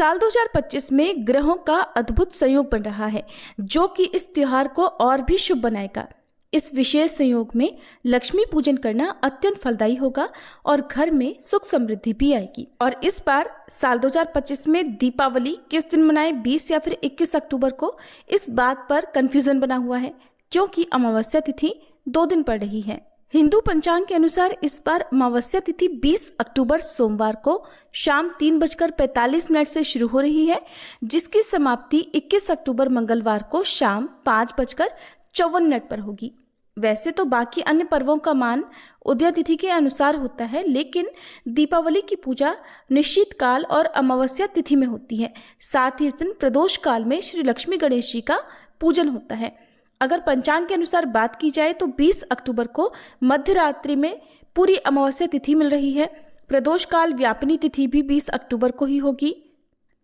साल 2025 में ग्रहों का अद्भुत संयोग बन रहा है जो कि इस त्योहार को और भी शुभ बनाएगा। इस विशेष संयोग में लक्ष्मी पूजन करना अत्यंत फलदायी होगा और घर में सुख समृद्धि भी आएगी। और इस बार साल 2025 में दीपावली किस दिन मनाएं, 20 या फिर 21 अक्टूबर को, इस बात पर कंफ्यूजन बना हुआ है क्योंकि अमावस्या तिथि 2 दिन पड़ रही है। हिंदू पंचांग के अनुसार इस बार अमावस्या तिथि 20 अक्टूबर सोमवार को शाम 3:45 से शुरू हो रही है, जिसकी समाप्ति 21 अक्टूबर मंगलवार को शाम 5:54 पर होगी। वैसे तो बाकी अन्य पर्वों का मान उदय तिथि के अनुसार होता है, लेकिन दीपावली की पूजा निश्चित काल और अमावस्या तिथि में होती है। साथ ही इस दिन प्रदोष काल में श्री लक्ष्मी गणेश जी का पूजन होता है। अगर पंचांग के अनुसार बात की जाए तो 20 अक्टूबर को मध्य रात्रि में पूरी अमावस्या तिथि मिल रही है। प्रदोष काल व्यापिनी तिथि भी 20 अक्टूबर को ही होगी,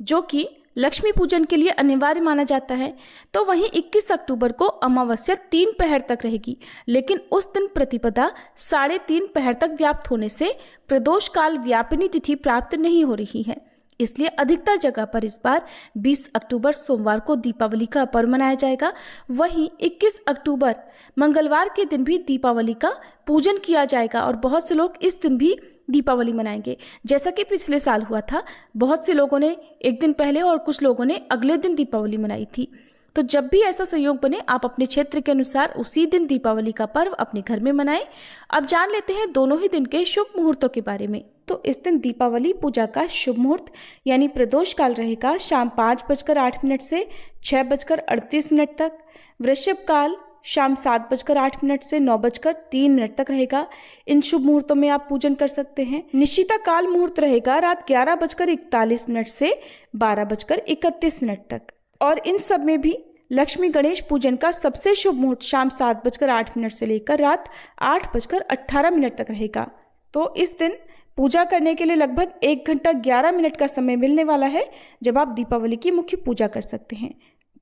जो कि लक्ष्मी पूजन के लिए अनिवार्य माना जाता है। तो वहीं 21 अक्टूबर को अमावस्या 3 पहर तक रहेगी, लेकिन उस दिन प्रतिपदा 3:30 पहर तक व्याप्त होने से प्रदोष काल व्यापिनी तिथि प्राप्त नहीं हो रही है। इसलिए अधिकतर जगह पर इस बार 20 अक्टूबर सोमवार को दीपावली का पर्व मनाया जाएगा। वहीं 21 अक्टूबर मंगलवार के दिन भी दीपावली का पूजन किया जाएगा और बहुत से लोग इस दिन भी दीपावली मनाएंगे। जैसा कि पिछले साल हुआ था, बहुत से लोगों ने एक दिन पहले और कुछ लोगों ने अगले दिन दीपावली मनाई थी। तो जब भी ऐसा संयोग बने, आप अपने क्षेत्र के अनुसार उसी दिन दीपावली का पर्व अपने घर में मनाएं। अब जान लेते हैं दोनों ही दिन के शुभ मुहूर्तों के बारे में। तो इस दिन दीपावली पूजा का शुभ मुहूर्त यानी प्रदोष काल रहेगा शाम 5:08 से 6:38 तक। वृषभ काल शाम 7:08 से 9:03 तक रहेगा। इन शुभ मुहूर्तों में आप पूजन कर सकते हैं। निश्चिता काल मुहूर्त रहेगा रात 11:41 से 12:31 तक। और इन सब में भी लक्ष्मी गणेश पूजन का सबसे शुभ मुहूर्त शाम 7:08 से लेकर रात 8:18 तक रहेगा। तो इस दिन पूजा करने के लिए लगभग 1 घंटा 11 मिनट का समय मिलने वाला है, जब आप दीपावली की मुख्य पूजा कर सकते हैं।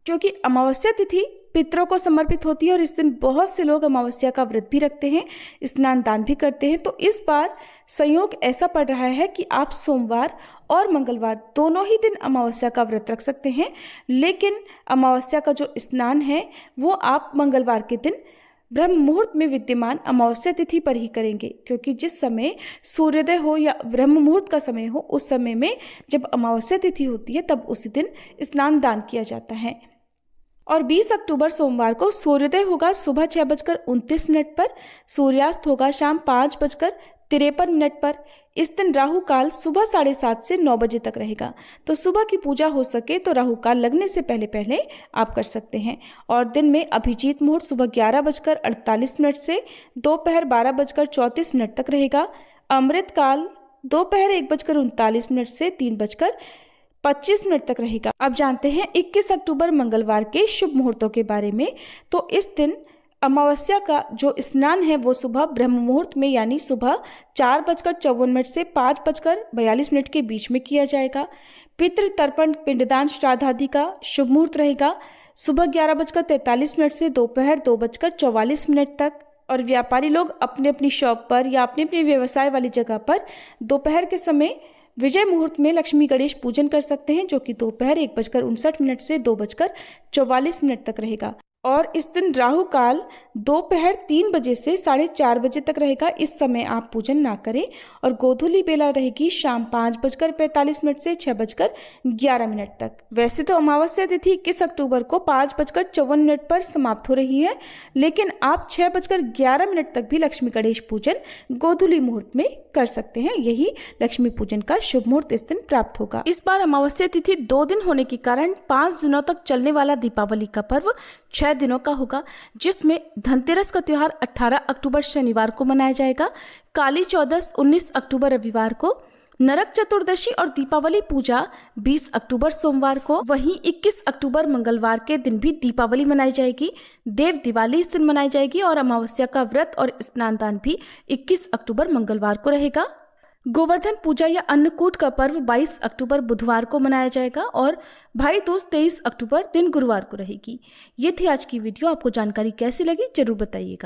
क्योंकि अमावस्या तिथि पितरों को समर्पित होती है और इस दिन बहुत से लोग अमावस्या का व्रत भी रखते हैं, स्नान दान भी करते हैं। तो इस बार संयोग ऐसा पड़ रहा है कि आप सोमवार और मंगलवार दोनों ही दिन अमावस्या का व्रत रख सकते हैं, लेकिन अमावस्या का जो स्नान है वो आप मंगलवार के दिन ब्रह्म मुहूर्त में विद्यमान अमावस्या तिथि पर ही करेंगे। क्योंकि जिस समय सूर्योदय हो या ब्रह्म मुहूर्त का समय हो, उस समय में जब अमावस्या तिथि होती है तब उसी दिन स्नान दान किया जाता है। और 20 अक्टूबर सोमवार को सूर्योदय होगा सुबह 6:29 पर, सूर्यास्त होगा शाम 5:53 पर। इस दिन राहु काल सुबह 7:30 से 9 बजे तक रहेगा। तो सुबह की पूजा हो सके तो राहु काल लगने से पहले पहले आप कर सकते हैं। और दिन में अभिजीत मुहूर्त सुबह 11:48 से दोपहर 12:34 तक रहेगा। अमृत काल दोपहर 1:39 से 3:25 तक रहेगा। अब जानते हैं 21 अक्टूबर मंगलवार के शुभ मुहूर्तों के बारे में। तो इस दिन अमावस्या का जो स्नान है वो सुबह ब्रह्म मुहूर्त में यानी सुबह 4:54 से 5:42 के बीच में किया जाएगा। पितृ तर्पण पिंडदान श्राद्ध आदि का शुभ मुहूर्त रहेगा सुबह 11:43 से दोपहर 2:44 तक। और व्यापारी लोग अपने अपनी शॉप पर या अपने अपने व्यवसाय वाली जगह पर दोपहर के समय विजय मुहूर्त में लक्ष्मी गणेश पूजन कर सकते हैं, जो कि दोपहर 1:59 से 2:44 तक रहेगा। और इस दिन राहु काल दोपहर 3 बजे से 4:30 बजे तक रहेगा। इस समय आप पूजन ना करें। और गोधूली बेला रहेगी शाम 5:45 से 6:11 तक। वैसे तो अमावस्या तिथि 21 अक्टूबर को 5:54 पर समाप्त हो रही है, लेकिन आप 6:11 तक भी लक्ष्मी गणेश पूजन गोधूली मुहूर्त में कर सकते हैं। यही लक्ष्मी पूजन का शुभ मुहूर्त इस दिन प्राप्त होगा। इस बार अमावस्या तिथि 2 दिन होने के कारण 5 दिनों तक चलने वाला दीपावली का पर्व 6 दिनों का होगा, जिसमें धनतेरस का त्योहार 18 अक्टूबर शनिवार को मनाया जाएगा, काली चौदस 19 अक्टूबर रविवार को, नरक चतुर्दशी और दीपावली पूजा 20 अक्टूबर सोमवार को। वहीं 21 अक्टूबर मंगलवार के दिन भी दीपावली मनाई जाएगी। देव दिवाली इस दिन मनाई जाएगी और अमावस्या का व्रत और स्नान दान भी 21 अक्टूबर मंगलवार को रहेगा। गोवर्धन पूजा या अन्नकूट का पर्व 22 अक्टूबर बुधवार को मनाया जाएगा और भाई दूज 23 अक्टूबर दिन गुरुवार को रहेगी। ये थी आज की वीडियो। आपको जानकारी कैसी लगी जरूर बताइएगा।